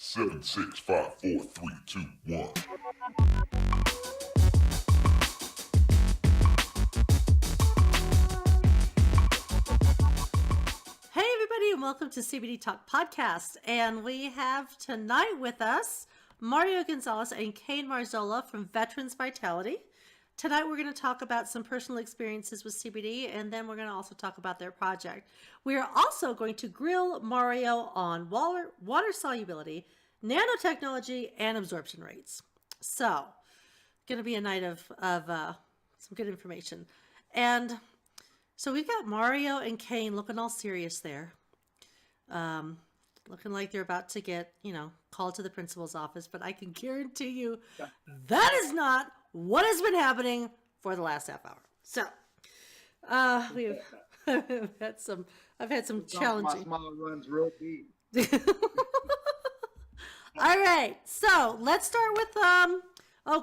Seven, 6, 5, 4, 3, 2, 1. Hey everybody, and welcome to CBD Talk Podcast. And we have tonight with us Mario Gonzales and Kaine Marzola from Veterans Vitality. Tonight we're going to talk about some personal experiences with CBD, and then we're going to also talk about their project. We are also going to grill Mario on water solubility, nanotechnology, and absorption rates. So, going to be a night of some good information. And so we've got Mario and Kaine looking all serious there. Looking like they're about to get, called to the principal's office, but I can guarantee you that is not what has been happening for the last half hour. So, I've had some challenging. My smile runs real deep. All right, so let's start with,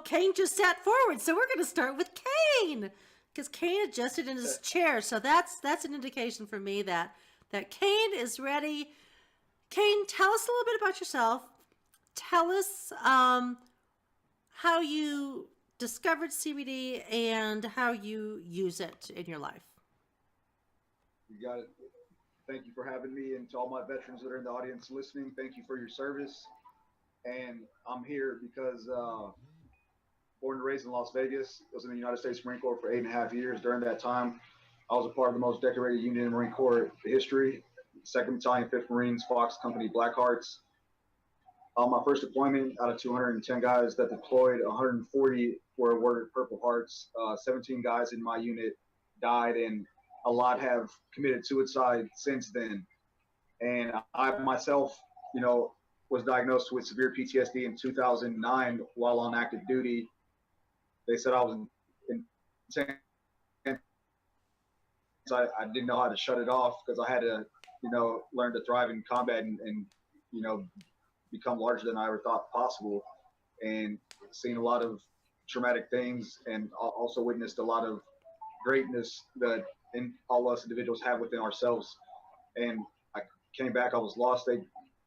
Kaine just sat forward, so we're going to start with Kaine, because Kaine adjusted in his chair, so that's an indication for me that Kaine is ready. Kaine, tell us a little bit about yourself. Tell us how you discovered CBD and how you use it in your life. You got it. Thank you for having me, and to all my veterans that are in the audience listening, thank you for your service. And I'm here because born and raised in Las Vegas, I was in the United States Marine Corps for 8.5 years. During that time, I was a part of the most decorated unit in Marine Corps history, 2nd Battalion, 5th Marines, Fox Company, Black Hearts. My first deployment, out of 210 guys that deployed, 140 were awarded Purple Hearts. 17 guys in my unit died, and a lot have committed suicide since then. And I myself, was diagnosed with severe PTSD in 2009 while on active duty. They said I was insane. So I didn't know how to shut it off because I had to, learn to thrive in combat and become larger than I ever thought possible. And seen a lot of traumatic things, and also witnessed a lot of greatness that all us individuals have within ourselves. And I came back, I was lost. They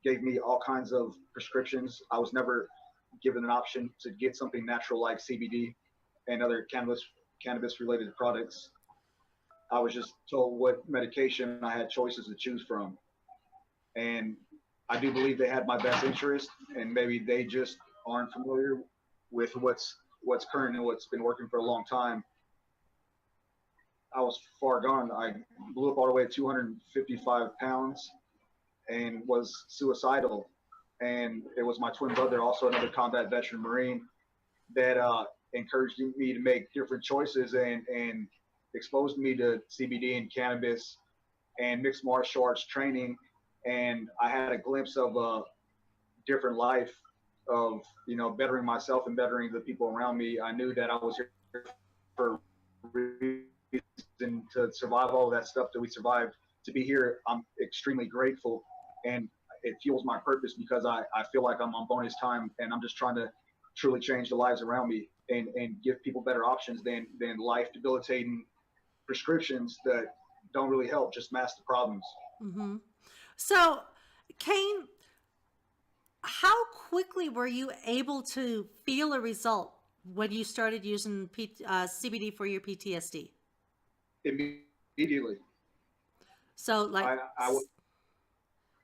gave me all kinds of prescriptions. I was never given an option to get something natural like CBD and other cannabis related products. I was just told what medication I had choices to choose from. And I do believe they had my best interest, and maybe they just aren't familiar with what's current and what's been working for a long time. I was far gone. I blew up all the way at 255 pounds and was suicidal. And it was my twin brother, also another combat veteran Marine, that encouraged me to make different choices and exposed me to CBD and cannabis and mixed martial arts training. And I had a glimpse of a different life of, bettering myself and bettering the people around me. I knew that I was here for a reason to survive all of that stuff that we survived. To be here, I'm extremely grateful, and it fuels my purpose because I feel like I'm on bonus time, and I'm just trying to truly change the lives around me and give people better options than life debilitating prescriptions that don't really help, just mask the problems. Mm-hmm. So, Kaine, how quickly were you able to feel a result when you started using CBD for your PTSD? Immediately. So,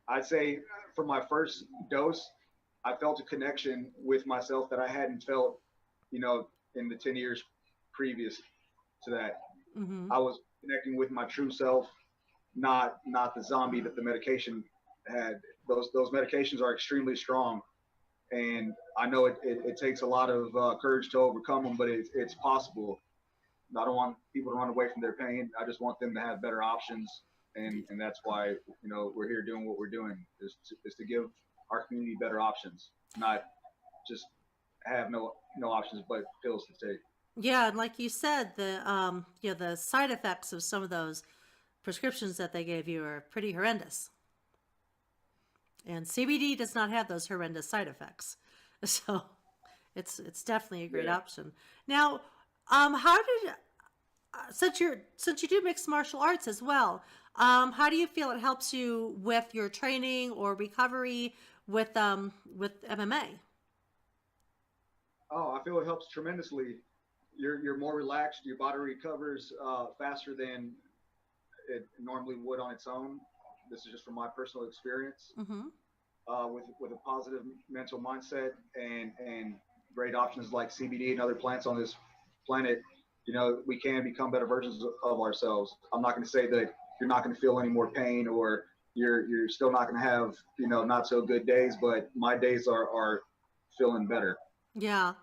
I'd say for my first dose, I felt a connection with myself that I hadn't felt, in the 10 years previous to that. mm-hmm. I was connecting with my true self, not the zombie that the medication had. Those medications are extremely strong, and I know it takes a lot of courage to overcome them, but it's possible. I don't want people to run away from their pain. I just want them to have better options, and that's why we're here doing what we're doing is to give our community better options, not just have no options but pills to take. Yeah, and like you said, the side effects of some of those prescriptions that they gave you are pretty horrendous. And CBD does not have those horrendous side effects. So it's definitely a great option. Now, how did since you do mixed martial arts as well, how do you feel it helps you with your training or recovery with MMA? Oh, I feel it helps tremendously. You're more relaxed. Your body recovers faster than it normally would on its own. This is just from my personal experience. Mm-hmm. With a positive mental mindset and great options like CBD and other plants on this planet, we can become better versions of ourselves. I'm not going to say that you're not going to feel any more pain or you're still not going to have not so good days, but my days are feeling better. Yeah.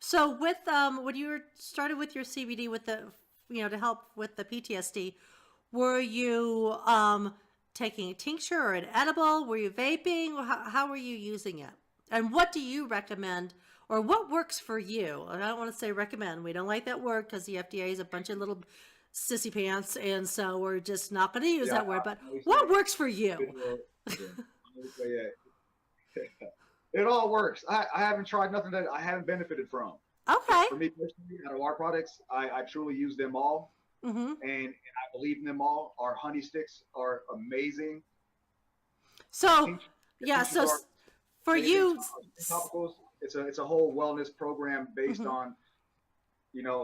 So with when you were started with your CBD with the to help with the PTSD, were you taking a tincture or an edible? Were you vaping? How were you using it? And what do you recommend, or what works for you? And I don't want to say recommend. We don't like that word because the FDA is a bunch of little sissy pants, and so we're just not going to use that word. But what works for you? Yeah. It all works. I haven't tried nothing that I haven't benefited from. Okay. For me personally, out of our products, I truly use them all, Mm-hmm. and I believe in them all. Our honey sticks are amazing. So yeah, Tinctures so are for amazing. you, Topicals. It's a whole wellness program based mm-hmm. on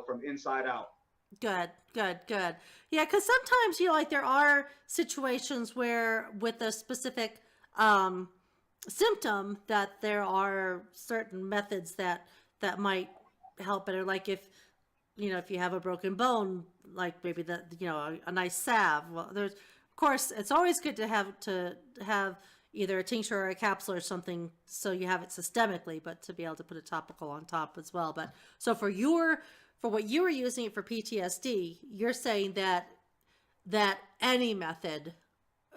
from inside out. Good, good, good. Yeah, because sometimes like there are situations where with a specific symptom that there are certain methods that might help it. Or like if if you have a broken bone, like maybe a nice salve. Well, there's of course it's always good to have either a tincture or a capsule or something so you have it systemically, but to be able to put a topical on top as well. But so for what you were using it for PTSD, you're saying that any method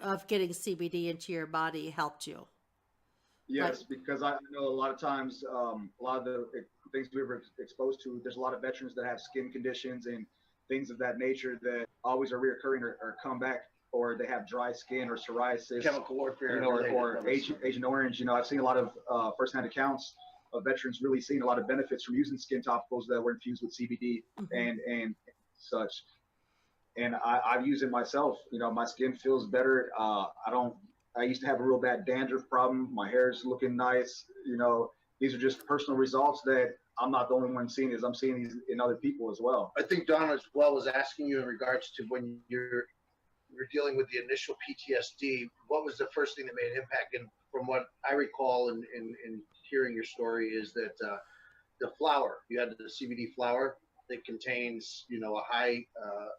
of getting CBD into your body helped you. Yes, because I know a lot of times, a lot of the things we were exposed to, there's a lot of veterans that have skin conditions and things of that nature that always are reoccurring or come back, or they have dry skin or psoriasis, chemical warfare, or Agent Orange. I've seen a lot of firsthand accounts of veterans really seeing a lot of benefits from using skin topicals that were infused with CBD and such. And I've used it myself. My skin feels better. I used to have a real bad dandruff problem. My hair is looking nice. These are just personal results that I'm not the only one seeing these. I'm seeing these in other people as well. I think Don as well was asking you in regards to when you're dealing with the initial PTSD, what was the first thing that made an impact? And from what I recall in hearing your story is that the flower, you had the CBD flower that contains, a high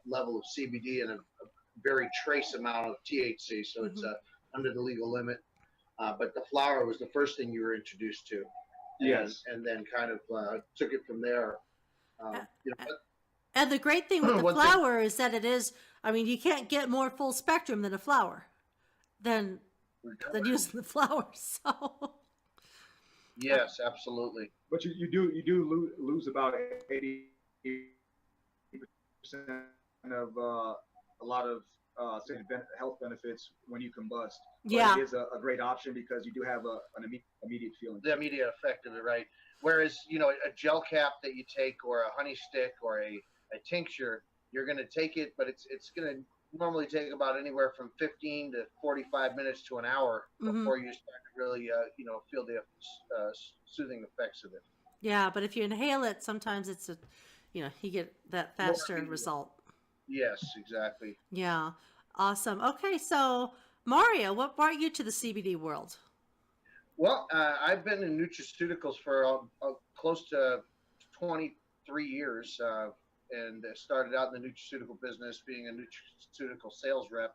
level of CBD and a very trace amount of THC. So it's under the legal limit. But the flower was the first thing you were introduced to. Yes. And then kind of took it from there. And the great thing with the flower is that it is, you can't get more full spectrum than a flower than using the flower. So yes, absolutely. But you do lose about 80% of a lot of health benefits when you combust. But yeah, it is a great option because you do have an immediate feeling. The immediate effect of it, right? Whereas, a gel cap that you take or a honey stick or a tincture, you're going to take it, but it's going to normally take about anywhere from 15 to 45 minutes to an hour before you start to really, feel the soothing effects of it. Yeah, but if you inhale it, sometimes it's you get that faster result. Yes, exactly. Yeah, awesome. Okay, so Mario, what brought you to the CBD world? Well, I've been in nutraceuticals for close to 23 years, and started out in the nutraceutical business being a nutraceutical sales rep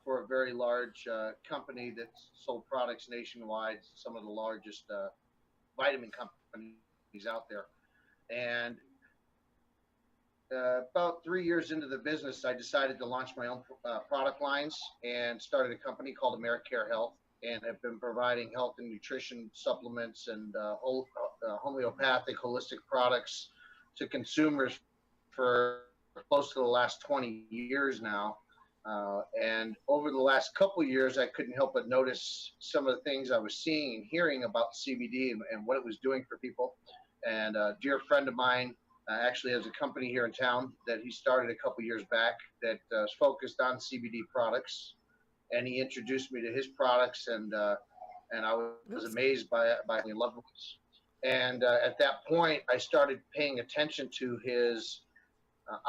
for a very large company that sold products nationwide, some of the largest vitamin companies out there. And about 3 years into the business, I decided to launch my own product lines and started a company called AmeriCare Health, and have been providing health and nutrition supplements and homeopathic holistic products to consumers for close to the last 20 years now. And over the last couple of years, I couldn't help but notice some of the things I was seeing and hearing about CBD and what it was doing for people. And a dear friend of mine actually has a company here in town that he started a couple years back that is focused on CBD products. And he introduced me to his products, and and I was Oops. amazed by my loved ones. And at that point, I started paying attention to his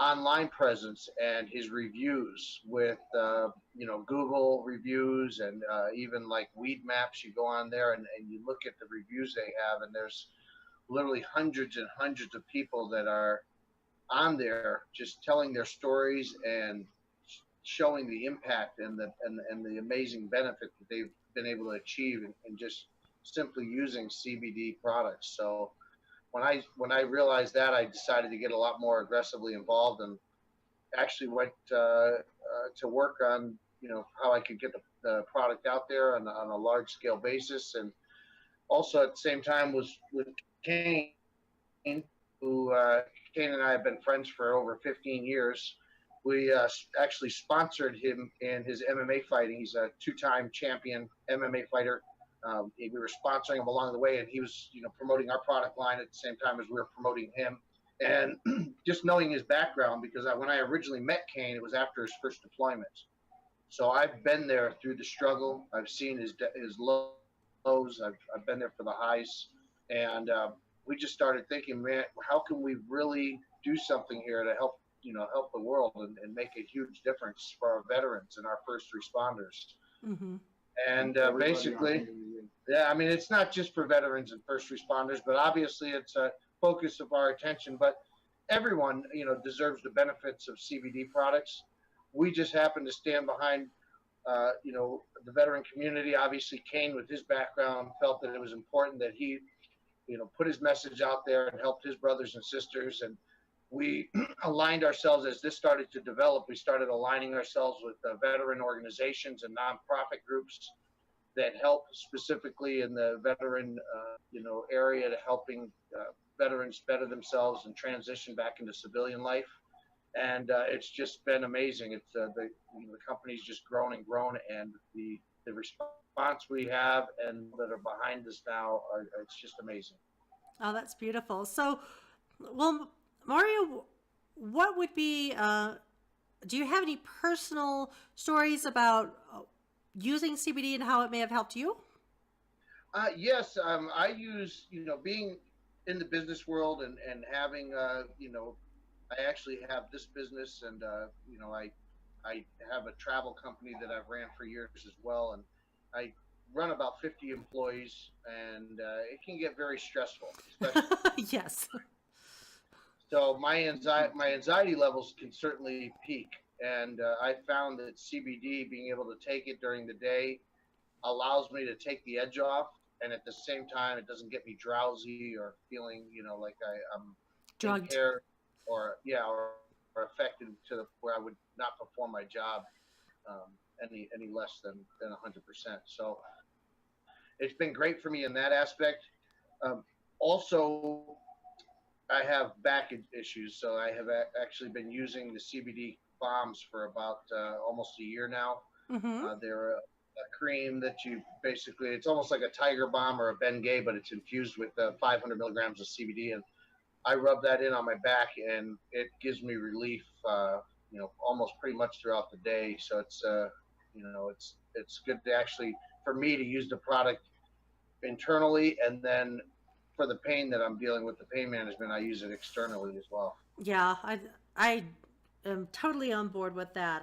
online presence and his reviews with Google reviews and even like Weed Maps. You go on there and you look at the reviews they have, and there's literally hundreds and hundreds of people that are on there just telling their stories and showing the impact and the amazing benefit that they've been able to achieve in just simply using CBD products. So when I realized that, I decided to get a lot more aggressively involved, and actually went to work on how I could get the product out there on a large scale basis. And also at the same time was with Kaine, who Kaine and I have been friends for over 15 years. We actually sponsored him in his MMA fighting. He's a two-time champion MMA fighter. We were sponsoring him along the way, and he was, promoting our product line at the same time as we were promoting him. And just knowing his background, because when I originally met Kaine, it was after his first deployment. So I've been there through the struggle. I've seen his lows. I've been there for the highs, and we just started thinking, man, how can we really do something here to help the world and make a huge difference for our veterans and our first responders. Mm-hmm. And basically, yeah, I mean, it's not just for veterans and first responders, but obviously it's a focus of our attention. But everyone, deserves the benefits of CBD products. We just happen to stand behind, the veteran community. Obviously, Kaine, with his background, felt that it was important that he, put his message out there and helped his brothers and sisters. And we aligned ourselves as this started to develop. We started aligning ourselves with veteran organizations and nonprofit groups that help specifically in the veteran, area to helping veterans better themselves and transition back into civilian life. And it's just been amazing. It's the company's just grown and grown, and the response we have and that are behind us now it's just amazing. Oh, that's beautiful. So, well, Mario, what would be, do you have any personal stories about using CBD and how it may have helped you? Yes, I use, being in the business world and having, I actually have this business, and, I have a travel company that I've ran for years as well. And I run about 50 employees, and it can get very stressful, especially. Yes. So my anxiety levels can certainly peak, and I found that CBD, being able to take it during the day, allows me to take the edge off, and at the same time, it doesn't get me drowsy or feeling, like I'm Drugged. impaired or affected to where I would not perform my job any less than 100%. So it's been great for me in that aspect. Also, I have back issues, so I have actually been using the CBD bombs for about almost a year now. Mm-hmm. They're a cream that you basically, it's almost like a Tiger Balm or a Bengay, but it's infused with 500 milligrams of CBD, and I rub that in on my back, and it gives me relief, almost pretty much throughout the day. So it's, it's good to actually, for me to use the product internally, and then for the pain that I'm dealing with, the pain management, I use it externally as well. Yeah, I am totally on board with that.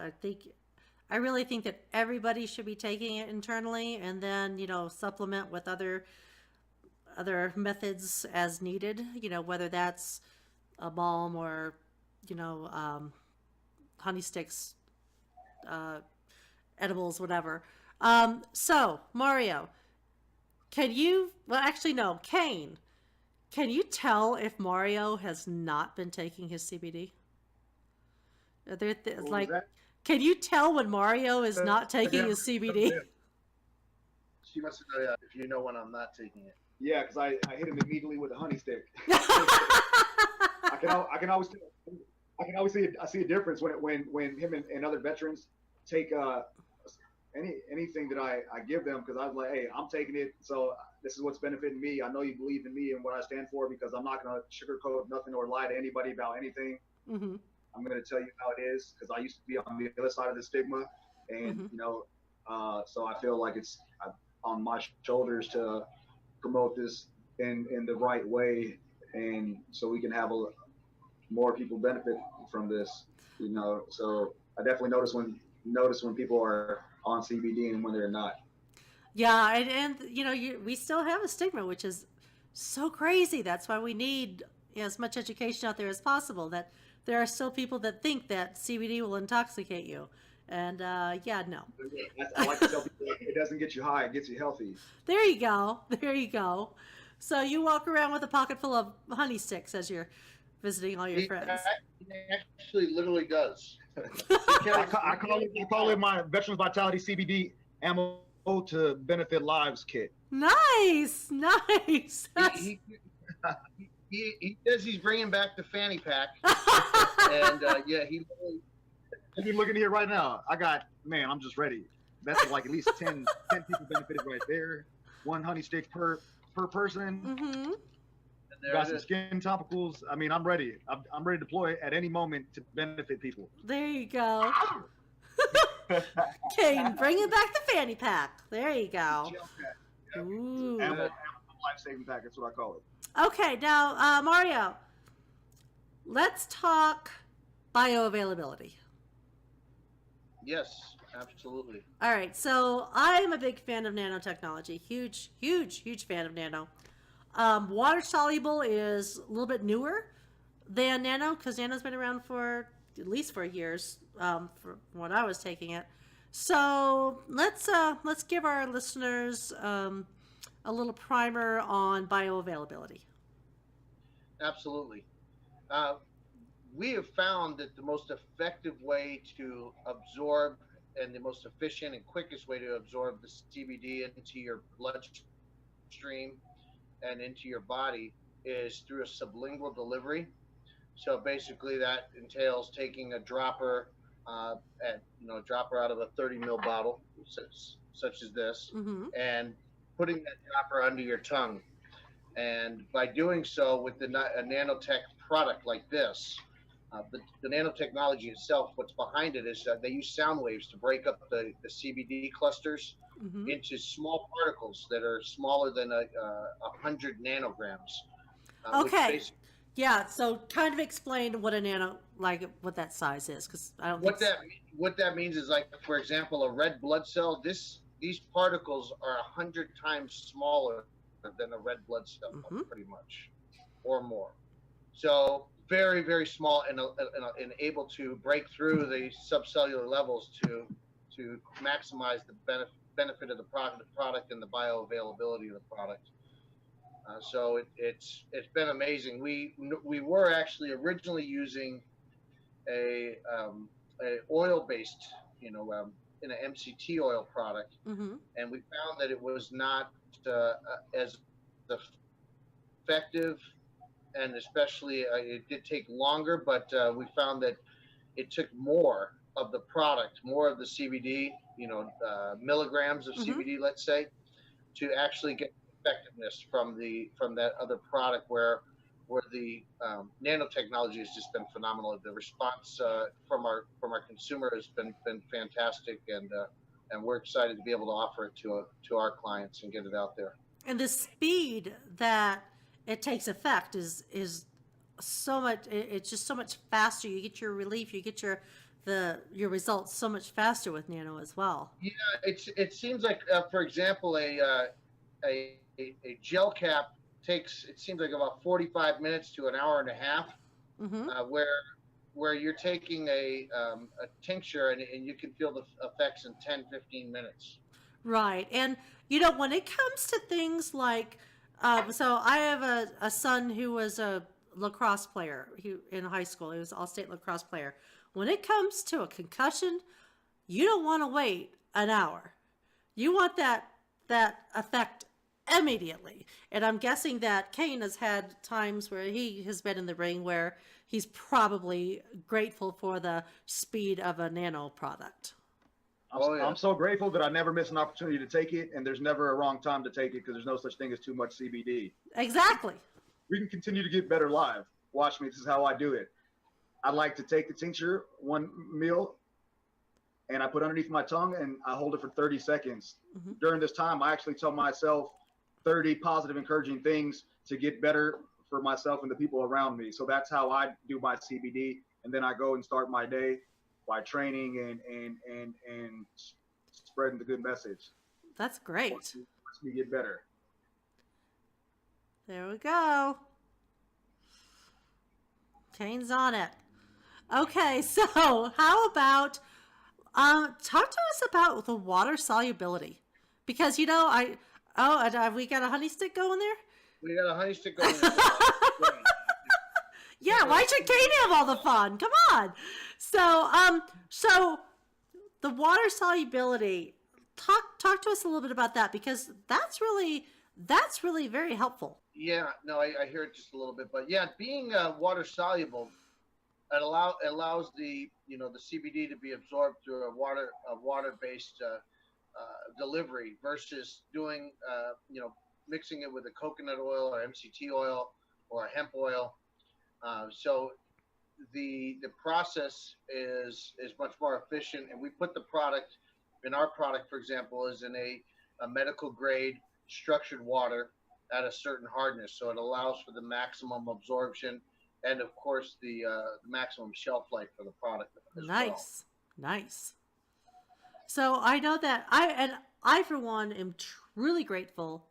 I really think that everybody should be taking it internally, and then supplement with other methods as needed. Whether that's a balm or honey sticks, edibles, whatever. So Mario, can you? Well, actually, no, Kaine. Can you tell if Mario has not been taking his CBD? Are there like, can you tell when Mario is not taking his CBD? She wants to know if you know when I'm not taking it. Yeah, because I hit him immediately with a honey stick. I can always see a difference when him and other veterans take anything that I give them, because I was like, hey, I'm taking it, so this is what's benefiting me. I know you believe in me and what I stand for, because I'm not going to sugarcoat nothing or lie to anybody about anything. Mm-hmm. I'm going to tell you how it is, because I used to be on the other side of the stigma, and Mm-hmm. so I feel like on my shoulders to promote this in the right way, and so we can have more people benefit from this. So I definitely notice when people are on CBD and when they're not. Yeah, and we still have a stigma, which is so crazy. That's why we need as much education out there as possible. That there are still people that think that CBD will intoxicate you, and yeah, no. I like to tell people it doesn't get you high; it gets you healthy. There you go. There you go. So you walk around with a pocket full of honey sticks as you're visiting all your friends. He actually literally does. I call it my Veterans Vitality CBD ammo to benefit lives kit. Nice, nice. He says he's bringing back the fanny pack, and yeah, If you're looking here right now, I'm just ready. That's like at least 10 people benefited right there. One honey stick per person. Mm-hmm. Got some skin topicals. I mean, I'm ready. I'm ready to deploy at any moment to benefit people. There you go. Kaine, bringing back the fanny pack. There you go. Ooh. Animal life-saving pack. That's what I call it. Okay, now Mario, let's talk bioavailability. Yes, absolutely. All right, so I'm a big fan of nanotechnology. Huge, huge, huge fan of nano. Water soluble is a little bit newer than nano because nano's been around for at least 4 years from when I was taking it. So let's give our listeners a little primer on bioavailability. Absolutely. We have found that the most effective way to absorb and the most efficient and quickest way to absorb the CBD into your bloodstream and into your body is through a sublingual delivery. So basically that entails taking a dropper a dropper out of a 30 ml bottle such as this, Mm-hmm. and putting that dropper under your tongue. And by doing so with a nanotech product like this, the nanotechnology itself, what's behind it is they use sound waves to break up the CBD clusters Mm-hmm. into small particles that are smaller than 100 nanograms. Okay. Yeah. So kind of explain what a nano, like what that size is, because I don't. What that means is, like, for example, a red blood cell. These particles are 100 times smaller than a red blood cell, Mm-hmm. pretty much, or more. So very, very small and able to break through the subcellular levels to maximize the benefit of the product and the bioavailability of the product. So it's been amazing. We were actually originally using a oil-based, in an MCT oil product, Mm-hmm. and we found that it was not as effective, and especially it did take longer, but we found that it took more of the product, more of the CBD, milligrams of Mm-hmm. CBD, let's say, to actually get effectiveness from that other product where the nanotechnology has just been phenomenal. The response from our consumer has been fantastic, and we're excited to be able to offer it to our clients and get it out there. And the speed that it takes effect is so much. It's just so much faster. You get your relief. You get your results so much faster with nano as well. Yeah, it seems like, for example, a gel cap takes, it seems like, about 45 minutes to an hour and a half, Mm-hmm. where you're taking a tincture and you can feel the effects in 10-15 minutes. Right. And, when it comes to things like, so I have a son who was a lacrosse player in high school. He was an all-state lacrosse player. When it comes to a concussion, you don't want to wait an hour. You want that effect immediately. And I'm guessing that Kaine has had times where he has been in the ring where he's probably grateful for the speed of a nano product. I'm so grateful that I never miss an opportunity to take it, and there's never a wrong time to take it because there's no such thing as too much CBD. Exactly. We can continue to get better live. Watch me. This is how I do it. I like to take the tincture, one meal, and I put underneath my tongue and I hold it for 30 seconds. Mm-hmm. During this time, I actually tell myself 30 positive, encouraging things to get better for myself and the people around me. So that's how I do my CBD. And then I go and start my day by training and spreading the good message. That's great. Watch me get better. There we go. Kaine's on it. Okay, so how about talk to us about the water solubility, because we got a honey stick going there. We got a honey stick going there. Yeah, why should Kaine have all the fun? Come on. So the water solubility. Talk to us a little bit about that, because that's really very helpful. Yeah, no, I hear it just a little bit, but yeah, being water soluble, it allows the the CBD to be absorbed through a water based delivery versus doing mixing it with a coconut oil or MCT oil or a hemp oil. So the process is much more efficient, and we put the product in our product, for example, is in a medical grade structured water at a certain hardness, so it allows for the maximum absorption and, of course, the maximum shelf life for the product as Nice. So I know that I for one am truly grateful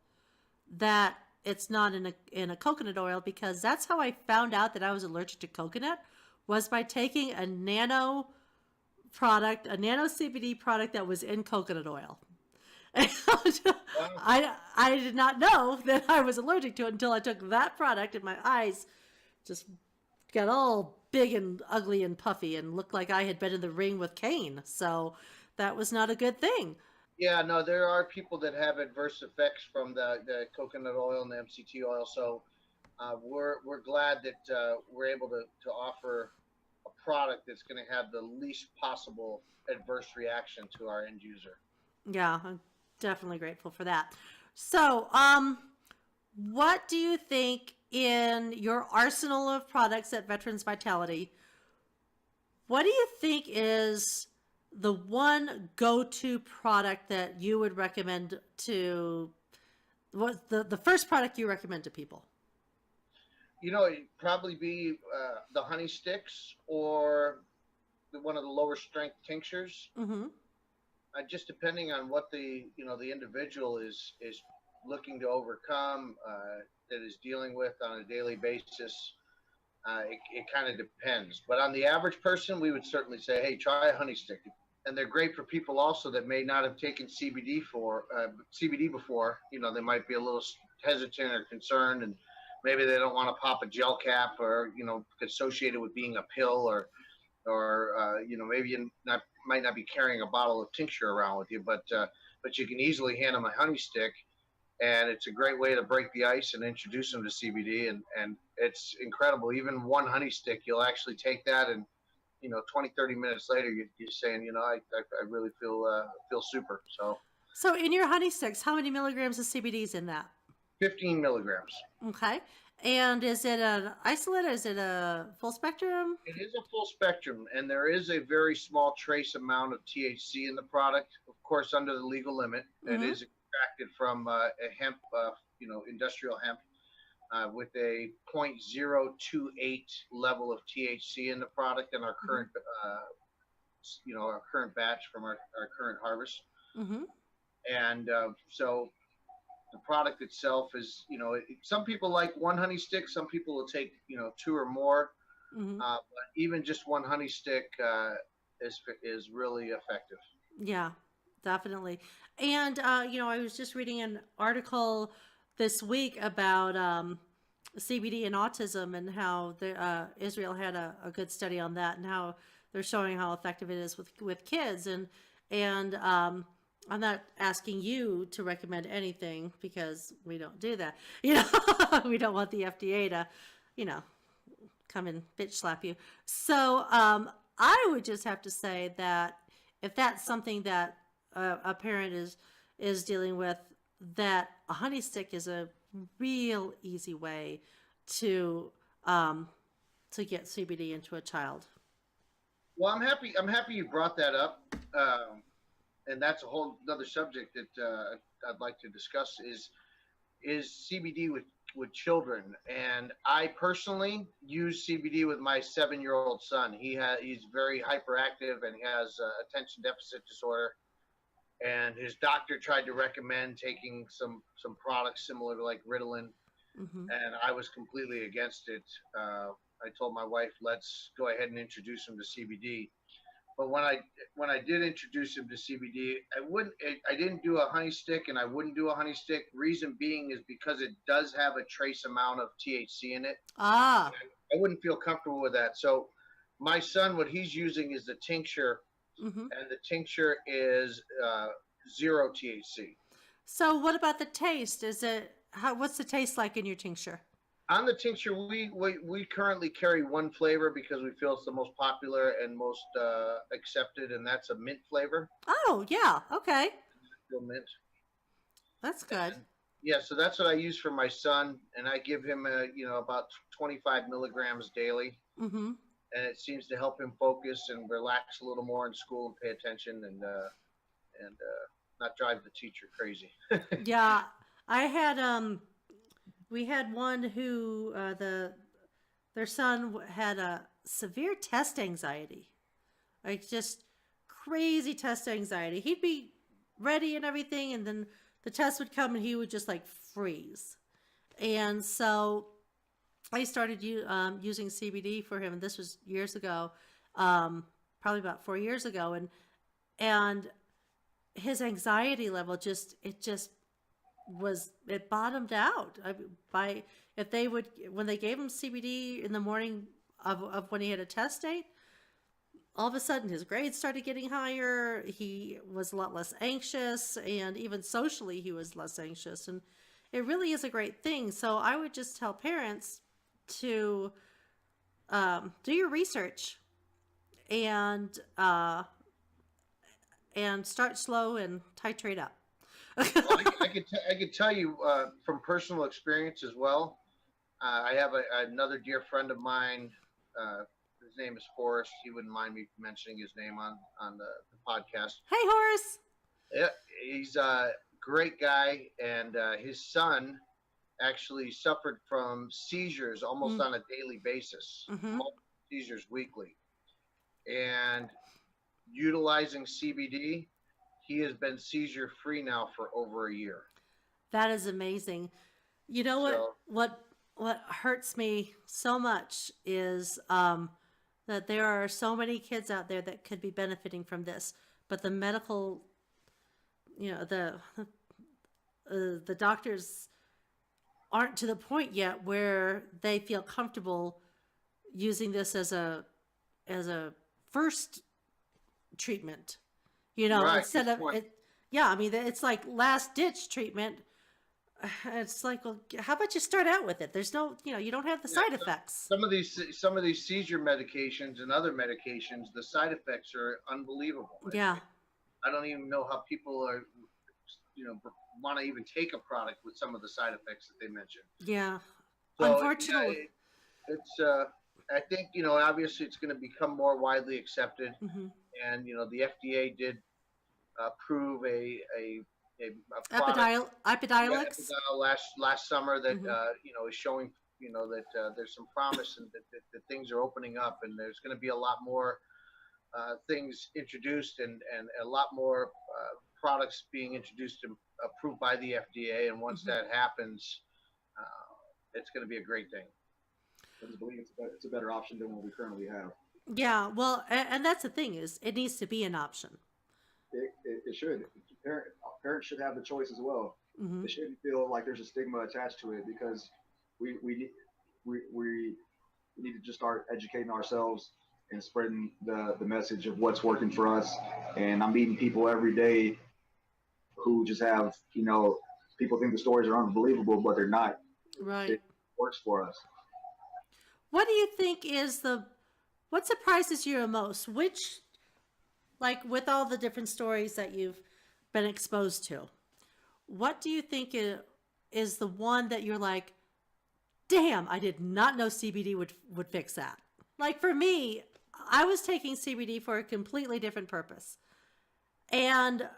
that it's not in a coconut oil, because that's how I found out that I was allergic to coconut, was by taking a nano CBD product that was in coconut oil. I did not know that I was allergic to it until I took that product, and my eyes just got all big and ugly and puffy and looked like I had been in the ring with Kaine. So that was not a good thing. Yeah, no, there are people that have adverse effects from the coconut oil and the MCT oil. So we're glad that we're able to offer a product that's going to have the least possible adverse reaction to our end user. Yeah, I'm definitely grateful for that. So, what do you think, in your arsenal of products at Veterans Vitality, what do you think is the one go-to product that you would recommend to, what's the first product you recommend to people? It'd probably be the honey sticks or one of the lower strength tinctures. Mm-hmm. Just depending on what the individual is looking to overcome, that is dealing with on a daily basis. It kind of depends. But on the average person, we would certainly say, hey, try a honey stick. And they're great for people also that may not have taken CBD before. They might be a little hesitant or concerned, and maybe they don't want to pop a gel cap, or associated with being a pill, or maybe you might not be carrying a bottle of tincture around with you, but you can easily hand them a honey stick, and it's a great way to break the ice and introduce them to CBD, and it's incredible. Even one honey stick, you'll actually take that, and 20, 30 minutes later, you're saying, I really feel super. So in your honey sticks, how many milligrams of CBD is in that? 15 milligrams. Okay. And is it an isolate? Is it a full spectrum? It is a full spectrum, and there is a very small trace amount of THC in the product, of course, under the legal limit. Mm-hmm. It is extracted from a hemp, industrial hemp, with a 0.028 level of THC in the product in our current, our current batch from our current harvest. Mm-hmm. And so the product itself is, some people like one honey stick, some people will take, 2 or more. Mm-hmm. But even just one honey stick is really effective. Yeah, definitely. And, I was just reading an article this week about CBD and autism, and how Israel had a good study on that, and how they're showing how effective it is with kids. And I'm not asking you to recommend anything, because we don't do that. We don't want the FDA to, come and bitch slap you. So I would just have to say that if that's something that a parent is dealing with, that a honey stick is a real easy way to get CBD into a child. Well, I'm happy you brought that up, and that's a whole other subject that I'd like to discuss. Is CBD with children, and I personally use CBD with my 7-year-old son. He's very hyperactive and he has attention deficit disorder, and his doctor tried to recommend taking some products similar to like Ritalin, Mm-hmm. and I was completely against it. I told my wife, let's go ahead and introduce him to CBD. But when I did introduce him to CBD, I didn't do a honey stick, and I wouldn't do a honey stick. Reason being is because it does have a trace amount of THC in it. Ah, I wouldn't feel comfortable with that. So my son, what he's using is the tincture, mm-hmm. and the tincture is zero THC. So what about the taste? What's the taste like in your tincture? On the tincture, we currently carry one flavor because we feel it's the most popular and most accepted, and that's a mint flavor. Oh, yeah. Okay. Real mint. That's good. And, yeah, so that's what I use for my son, and I give him about 25 milligrams daily, Mm-hmm. and it seems to help him focus and relax a little more in school and pay attention and not drive the teacher crazy. Yeah. I had we had one who their son had a severe test anxiety, like just crazy test anxiety. He'd be ready and everything, and then the test would come and he would just like freeze. And so I started using CBD for him, and this was years ago, probably about 4 years ago, and his anxiety level it bottomed out. If they would, when they gave him CBD in the morning of when he had a test date, all of a sudden his grades started getting higher. He was a lot less anxious, and even socially he was less anxious. And it really is a great thing. So I would just tell parents to do your research and start slow and titrate up. Well, I could tell you from personal experience as well. I have another dear friend of mine. His name is Forrest. He wouldn't mind me mentioning his name on the podcast. Hey, Horace. Yeah, he's a great guy, and his son actually suffered from seizures almost on a daily basis, Mm-hmm. multiple seizures weekly, and utilizing CBD, he has been seizure free now for over a year. That is amazing. You know what hurts me so much is that there are so many kids out there that could be benefiting from this, but the medical, the doctors aren't to the point yet where they feel comfortable using this as a first treatment. Right, Instead of point. it. Yeah, I mean, it's like last ditch treatment. It's like, well, how about you start out with it? There's no, you don't have the side effects. Some of these seizure medications and other medications, the side effects are unbelievable. Yeah. I don't even know how people are, want to even take a product with some of the side effects that they mentioned. Yeah. So, Unfortunately. it's I think obviously it's going to become more widely accepted, Mm-hmm. and the FDA did approve a product, Epidiolex. last summer that Mm-hmm. is showing that there's some promise, and that things are opening up, and there's going to be a lot more things introduced, and a lot more products being introduced and approved by the FDA. And once Mm-hmm. that happens, it's going to be a great thing. I just believe it's a better option than what we currently have. Yeah. Well, and that's the thing is it needs to be an option. It should. Parents should have the choice as well. Mm-hmm. They shouldn't feel like there's a stigma attached to it, because we need to just start educating ourselves and spreading the message of what's working for us. And I'm meeting people every day who just have, people think the stories are unbelievable, but they're not. Right. It works for us. What do you think is what surprises you the most? Which, like with all the different stories that you've been exposed to, what do you think is the one that you're like, damn, I did not know CBD would fix that? Like for me, I was taking CBD for a completely different purpose. And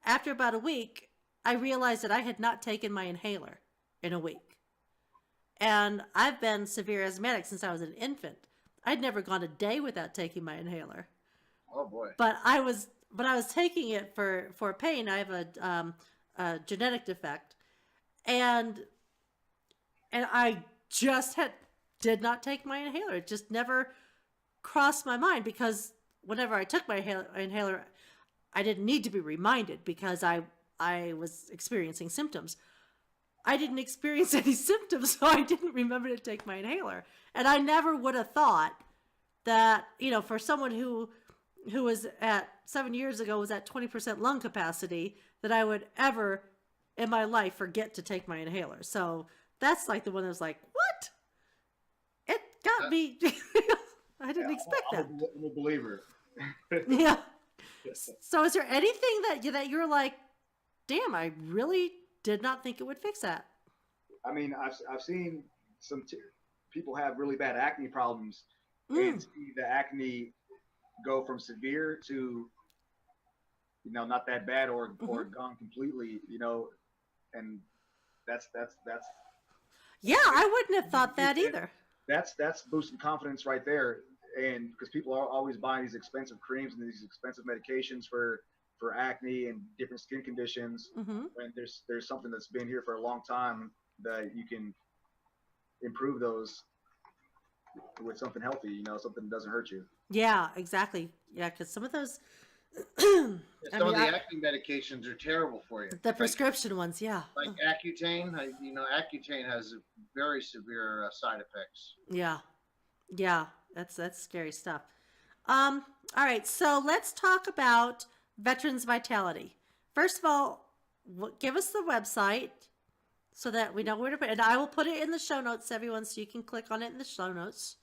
after about a week, I realized that I had not taken my inhaler in a week. And I've been severe asthmatic since I was an infant. I'd never gone a day without taking my inhaler. Oh boy. But I was taking it for pain. I have a genetic defect, and I just did not take my inhaler. It just never crossed my mind, because whenever I took my inhaler, I didn't need to be reminded, because I was experiencing symptoms. I didn't experience any symptoms, so I didn't remember to take my inhaler. And I never would have thought that, for someone who was at 7 years ago was at 20% lung capacity, that I would ever in my life forget to take my inhaler. So that's like the one that was like, what? It got me. I didn't expect that. I'm a believer. Yeah. So is there anything that you're like, damn, I really did not think it would fix that? I mean, I've seen some people have really bad acne problems, and see the acne go from severe to, not that bad, or gone completely, and that's yeah, I wouldn't have thought that either. That's boosting confidence right there. And because people are always buying these expensive creams and these expensive medications for acne and different skin conditions, and there's something that's been here for a long time that you can improve those with something healthy, something that doesn't hurt you. Yeah, exactly. Yeah, because some of those Some of the acne medications are terrible for you. The prescription ones, yeah. Like Accutane, Accutane has very severe side effects. Yeah. Yeah, that's scary stuff. All right, so let's talk about Veterans Vitality. First of all, give us the website so that we know where to put it. And I will put it in the show notes, everyone, so you can click on it in the show notes.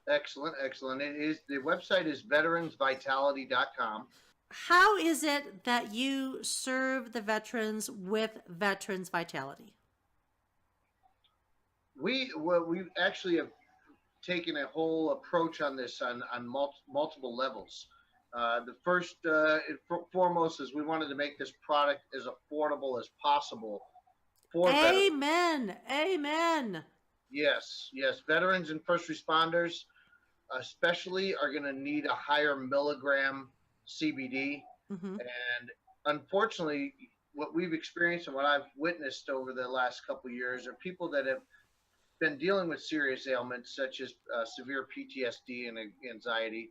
Excellent. The website is veteransvitality.com. How is it that you serve the veterans with Veterans Vitality? We actually have taken a whole approach on this on multiple levels. The first foremost is we wanted to make this product as affordable as possible for Amen. Amen. Yes. Veterans and first responders especially are going to need a higher milligram CBD. And unfortunately, what we've experienced and what I've witnessed over the last couple of years are people that have been dealing with serious ailments such as severe PTSD and anxiety,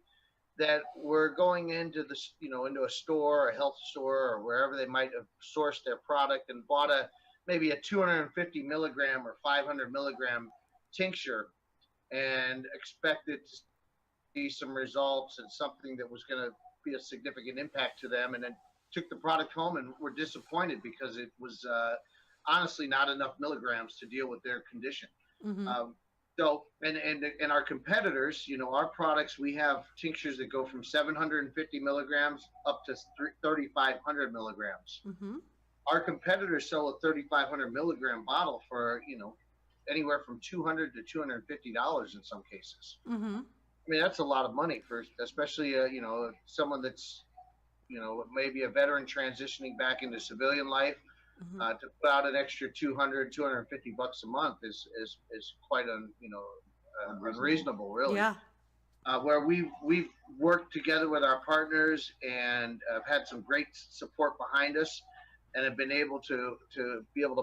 that were going into into a store, a health store, or wherever they might have sourced their product and bought maybe a 250 milligram or 500 milligram tincture and expected to see some results and something that was going to be a significant impact to them, and then took the product home and were disappointed because it was honestly not enough milligrams to deal with their condition. So, and our competitors, our products, we have tinctures that go from 750 milligrams up to 3,500 milligrams. Our competitors sell a 3,500 milligram bottle for, anywhere from $200 to $250 in some cases. I mean, that's a lot of money for, especially, someone that's, maybe a veteran transitioning back into civilian life. To put out an extra $200, $250 a month is quite unreasonable, really. Yeah. Where we've worked together with our partners and have had some great support behind us, and have been able to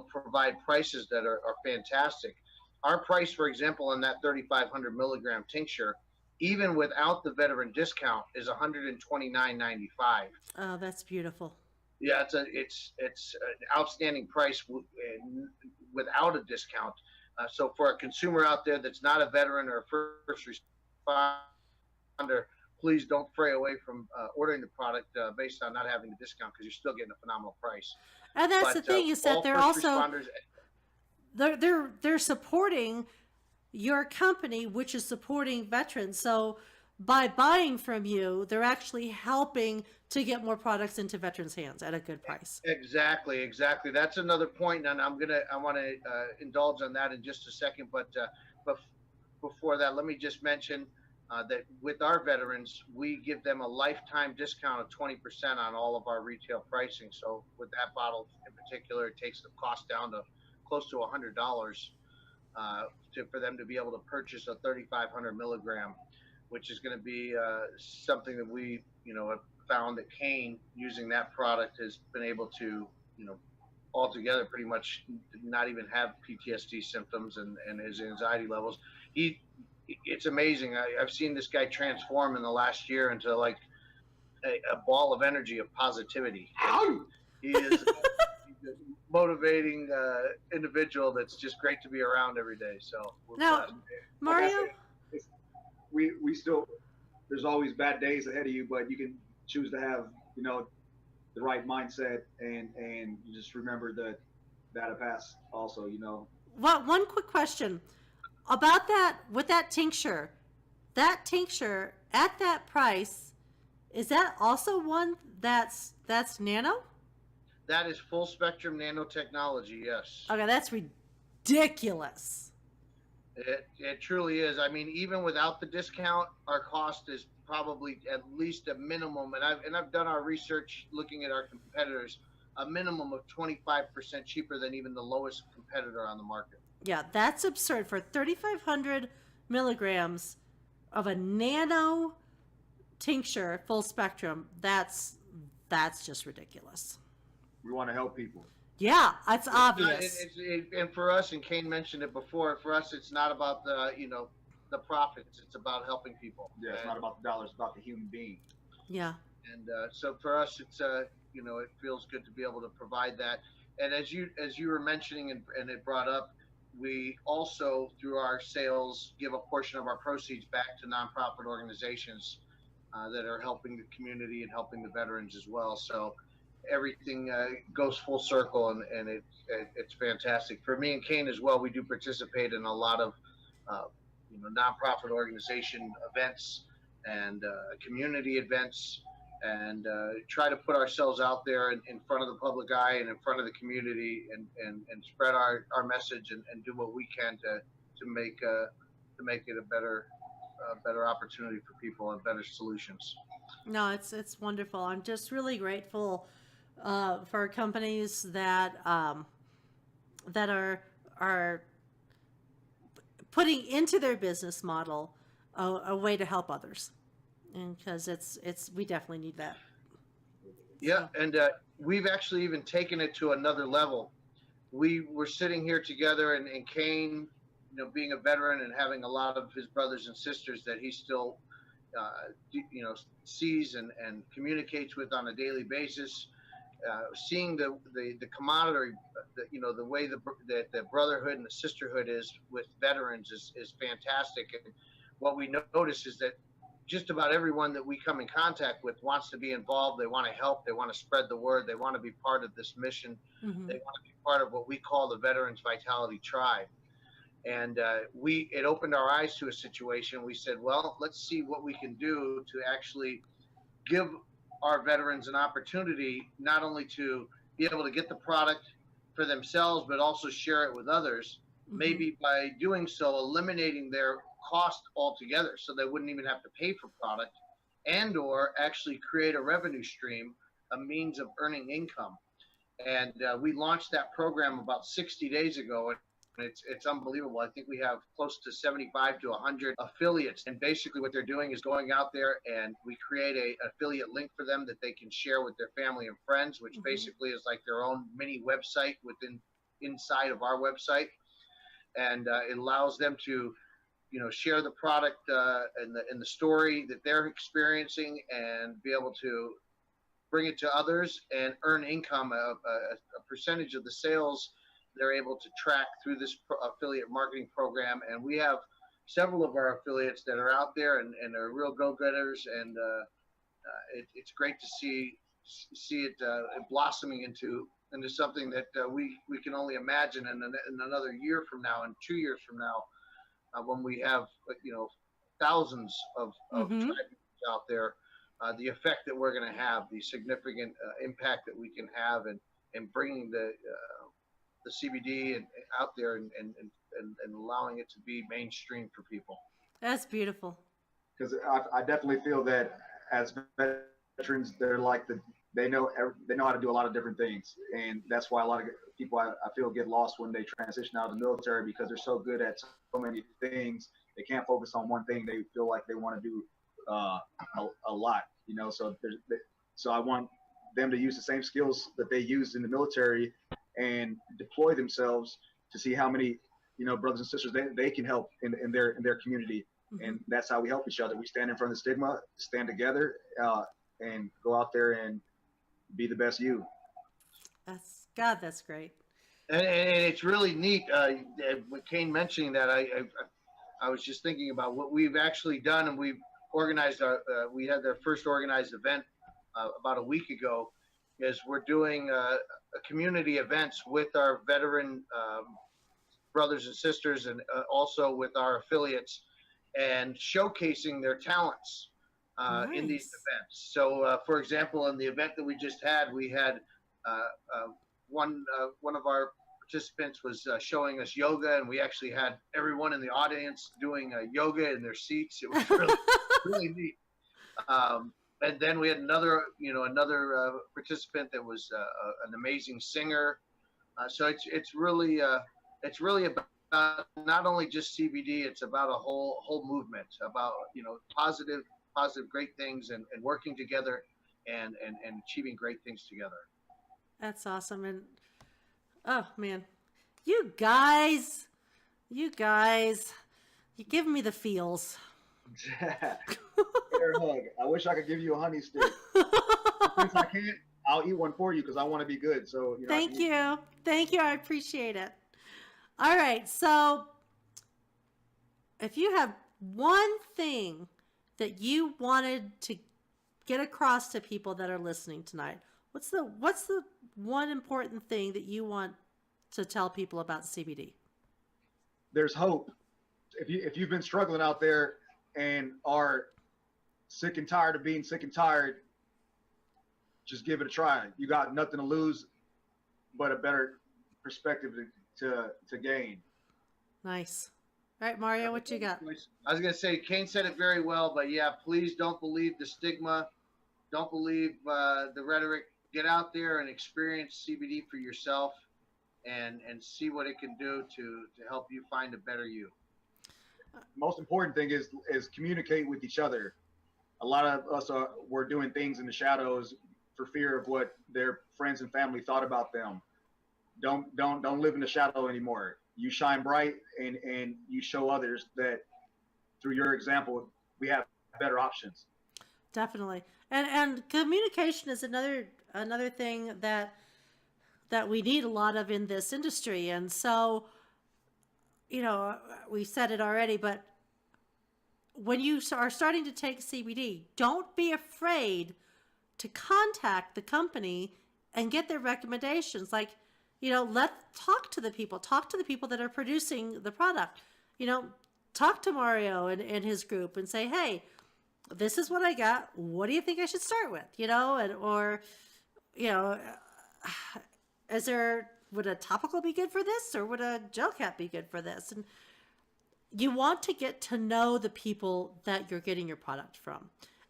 provide prices that are fantastic. Our price, for example, on that 3,500 milligram tincture, even without the veteran discount, is $129.95. Oh, that's beautiful. Yeah, it's an outstanding price without a discount. So for a consumer out there that's not a veteran or a first responder, please don't fray away from ordering the product based on not having a discount, because you're still getting a phenomenal price. And that's the thing, is that they're also they're supporting your company, which is supporting veterans. So by buying from you, they're actually helping to get more products into veterans' hands at a good price. Exactly. That's another point, and I want to indulge on that in just a second. But before that, let me just mention that with our veterans, we give them a lifetime discount of 20% on all of our retail pricing. So with that bottle in particular, it takes the cost down to close to $100 for them to be able to purchase a 3,500 milligram, which is going to be something that we, have found that Kaine, using that product, has been able to, altogether pretty much not even have PTSD symptoms and his anxiety levels. It's amazing. I've seen this guy transform in the last year into like a ball of energy, of positivity. He is a motivating individual that's just great to be around every day. So Now, Mario, Like I said, we still, there's always bad days ahead of you, but you can choose to have, the right mindset, and you just remember that that'll pass also, one quick question about that with that tincture. That tincture at that price, is that also one that's nano? that is full spectrum nanotechnology. Yes. Okay, that's ridiculous. It truly is. I mean, even without the discount, our cost is probably at least a minimum, and I've done our research looking at our competitors, a minimum of 25% cheaper than even the lowest competitor on the market. Yeah, that's absurd for 3,500 milligrams of a nano tincture, full spectrum. That's just ridiculous. we want to help people. Yeah, it's obvious. And for us, and Kaine mentioned it before, for us, it's not about the profits. It's about helping people. Yeah, it's not about the dollars, it's about the human being. Yeah. And so for us, it's it feels good to be able to provide that. And as you were mentioning, and it brought up, we also, through our sales, give a portion of our proceeds back to nonprofit organizations that are helping the community and helping the veterans as well. So everything goes full circle, and it's fantastic. For me and Kaine as well, we do participate in a lot of nonprofit organization events and community events, and try to put ourselves out there in front of the public eye and in front of the community, and spread our message, and do what we can to make it a better opportunity for people and better solutions. No, it's wonderful. I'm just really grateful for companies that that are putting into their business model a way to help others, and because we definitely need that. Yeah, and we've actually even taken it to another level. We were sitting here together, and Kaine, being a veteran and having a lot of his brothers and sisters that he still sees and communicates with on a daily basis, seeing the camaraderie, the way the brotherhood and the sisterhood is with veterans is fantastic. And what we notice is that just about everyone that we come in contact with wants to be involved. They want to help. They want to spread the word. They want to be part of this mission. Mm-hmm. They want to be part of what we call the Veterans Vitality Tribe. And it opened our eyes to a situation. We said, well, let's see what we can do to actually give our veterans an opportunity not only to be able to get the product for themselves, but also share it with others. Mm-hmm. Maybe by doing so, eliminating their cost altogether, so they wouldn't even have to pay for product, and or actually create a revenue stream, a means of earning income. And we launched that program about 60 days ago, and it's unbelievable. I think we have close to 75 to 100 affiliates, and basically what they're doing is going out there, and we create a affiliate link for them that they can share with their family and friends, which mm-hmm. basically is like their own mini website inside of our website, and it allows them to share the product and the story that they're experiencing, and be able to bring it to others and earn income, a percentage of the sales they're able to track through this affiliate marketing program. And we have several of our affiliates that are out there and are real go-getters, and it's great to see it blossoming into something that we can only imagine in another year from now, and 2 years from now, when we have thousands of mm-hmm. tribes out there, the effect that we're going to have, the significant impact that we can have, and bringing the CBD out there and allowing it to be mainstream for people. That's beautiful. because I definitely feel that as veterans, they know how to do a lot of different things, and that's why a lot of people I feel get lost when they transition out of the military, because they're so good at so many things, they can't focus on one thing. They feel like they want to do a lot, so I want them to use the same skills that they used in the military and deploy themselves to see how many brothers and sisters they can help in their community. Mm-hmm. And that's how we help each other. We stand in front of the stigma, stand together, and go out there and be the best you. That's great. And it's really neat. With Kaine mentioning that, I was just thinking about what we've actually done, and we've organized we had their first organized event about a week ago. Is we're doing a community events with our veteran brothers and sisters, and also with our affiliates, and showcasing their talents in these events. So, for example, in the event that we just had, we had one of our participants was showing us yoga, and we actually had everyone in the audience doing yoga in their seats. It was really, really neat. And then we had another participant that was an amazing singer. So it's really about not only just CBD, it's about a whole movement about positive great things, and working together and achieving great things together. That's awesome. And oh man, you guys, you give me the feels. Air hug. I wish I could give you a honey stick. Since I can't, I'll eat one for you because I want to be good. So thank you. I appreciate it. All right, so if you have one thing that you wanted to get across to people that are listening tonight, what's the one important thing that you want to tell people about CBD? There's hope. If you've been struggling out there and are sick and tired of being sick and tired, just give it a try. You got nothing to lose but a better perspective to gain. Nice. All right, Mario, what you got? I was going to say, Kaine said it very well, but yeah, please don't believe the stigma. Don't believe the rhetoric. Get out there and experience CBD for yourself, and see what it can do to help you find a better you. Most important thing is communicate with each other. A lot of us were doing things in the shadows for fear of what their friends and family thought about them. Don't live in the shadow anymore. You shine bright, and you show others that through your example, we have better options. Definitely. And communication is another thing that we need a lot of in this industry. And so, we said it already, but when you are starting to take CBD, don't be afraid to contact the company and get their recommendations. Like, talk to the people that are producing the product. Talk to Mario and his group and say, hey, this is what I got. What do you think I should start with? Would a topical be good for this, or would a gel cap be good for this? And you want to get to know the people that you're getting your product from.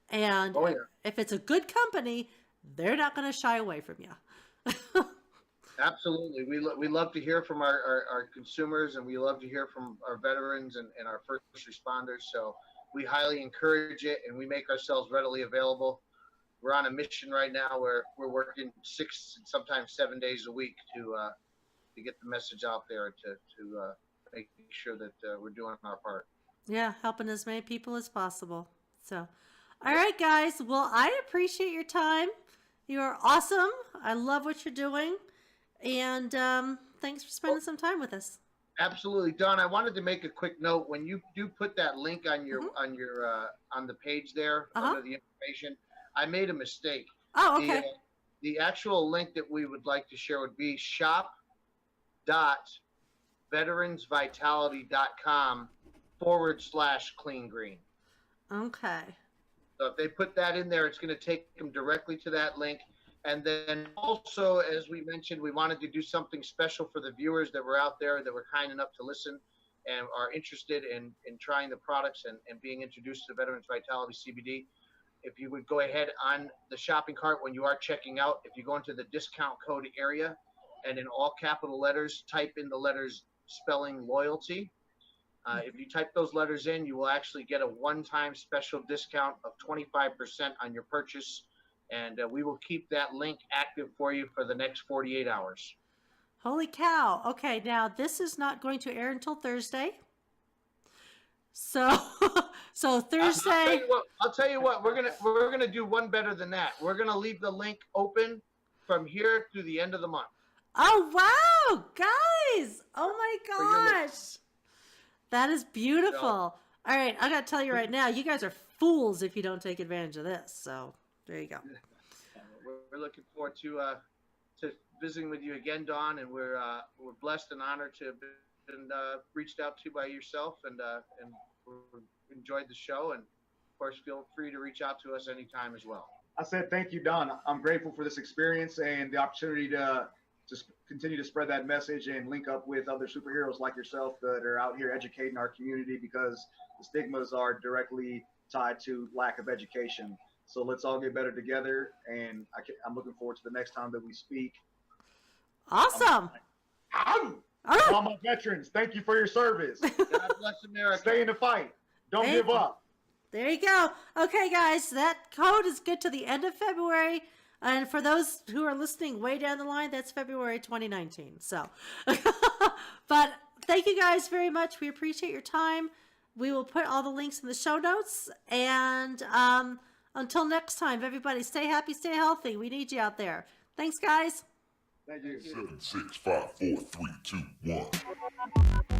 And if it's a good company, they're not going to shy away from you. Absolutely. We love to hear from our consumers, and we love to hear from our veterans and our first responders. So we highly encourage it, and we make ourselves readily available. We're on a mission right now where we're working 6, sometimes 7 days a week to get the message out there, to make sure that we're doing our part. Yeah, helping as many people as possible. So, all right, guys. Well, I appreciate your time. You are awesome. I love what you're doing. And thanks for spending some time with us. Absolutely, Don. I wanted to make a quick note. When you do put that link on your on the page there under the information, I made a mistake. Oh, okay. The actual link that we would like to share would be shop.veteransvitality.com/clean green. Okay. So if they put that in there, it's going to take them directly to that link. And then also, as we mentioned, we wanted to do something special for the viewers that were out there that were kind enough to listen. and are interested in trying the products and being introduced to Veterans Vitality CBD, if you would go ahead on the shopping cart when you are checking out, if you go into the discount code area and in all capital letters, type in the letters spelling loyalty. If you type those letters in, you will actually get a one-time special discount of 25% on your purchase. And we will keep that link active for you for the next 48 hours. Holy cow. Okay, now this is not going to air until Thursday. So, so Thursday. I'll tell you what. We're gonna do one better than that. We're gonna leave the link open from here through the end of the month. Oh wow, guys! Oh my gosh, that is beautiful. All right, I gotta tell you right now, you guys are fools if you don't take advantage of this. So there you go. We're looking forward to visiting with you again, Dawn, and we're blessed and honored to have been reached out to by yourself, and enjoyed the show. And of course, feel free to reach out to us anytime as well. I said thank you, Don. I'm grateful for this experience and the opportunity to continue to spread that message and link up with other superheroes like yourself that are out here educating our community, because the stigmas are directly tied to lack of education. So let's all get better together, and I'm looking forward to the next time that we speak. Awesome. All my veterans, thank you for your service. God bless America. Stay in the fight. Don't give up. There you go. Okay, guys, that code is good to the end of February. And for those who are listening way down the line, that's February 2019. So, but thank you guys very much. We appreciate your time. We will put all the links in the show notes. And until next time, everybody, stay happy, stay healthy. We need you out there. Thanks, guys. Thank you. 7, 6, 5, 4, 3, 2, 1.